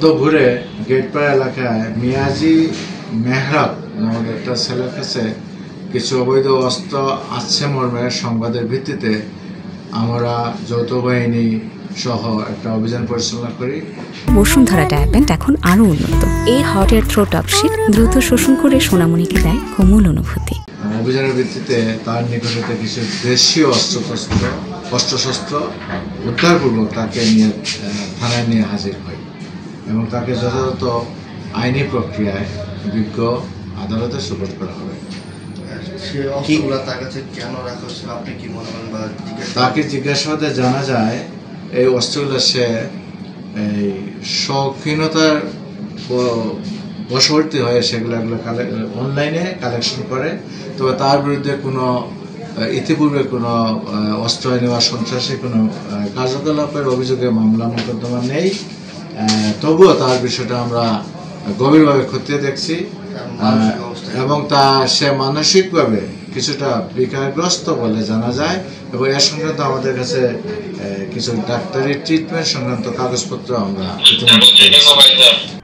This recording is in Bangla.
পদ্মপুরে গেটপাড়া এলাকায় মিয়াজি মেহরাব নামক একটা ছেলের কাছে কিছু অবৈধ অস্ত্র আছে মর্মের সংবাদের ভিত্তিতে আমরা যৌথ বাহিনী সহ একটা অভিযান পরিচালনা করি। বসুন্ধরা ডায়াপেন্ট এখন আরো উন্নত। এই হট এয়ার থ্রো টপশিট দ্রুত শোষণ করে সোনামণিকে দেয় কোমল অনুভূতি। অভিযানের ভিত্তিতে তার নিকট হতে কিছু দেশীয় অস্ত্রশস্ত্র উদ্ধারপূর্বক তাকে নিয়ে থানায় নিয়ে হাজির হয় এবং তাকে যথাযথ আইনি প্রক্রিয়ায় বিজ্ঞ আদালতে সুপোর্ট করা হবে। তাকে জিজ্ঞাসাবাদে জানা যায় এই অস্ত্রগুলো সে এই শৌখিনতার বশবর্তী হয়ে সেগুলো অনলাইনে কালেকশন করে। তবে তার বিরুদ্ধে কোনো ইতিপূর্বে কোনো অস্ত্র নেওয়া সন্ত্রাসী কোনো কার্যকলাপের অভিযোগে মামলা মোকদ্দমা নেই। তবুও তার বিষয়টা আমরা গভীরভাবে খতিয়ে দেখছি এবং সে মানসিকভাবে কিছুটা বিকারগ্রস্ত বলে জানা যায় এবং এর সংক্রান্ত আমাদের কাছে কিছু ডাক্তারি ট্রিটমেন্ট সংক্রান্ত কাগজপত্র আমরা ইতিমধ্যে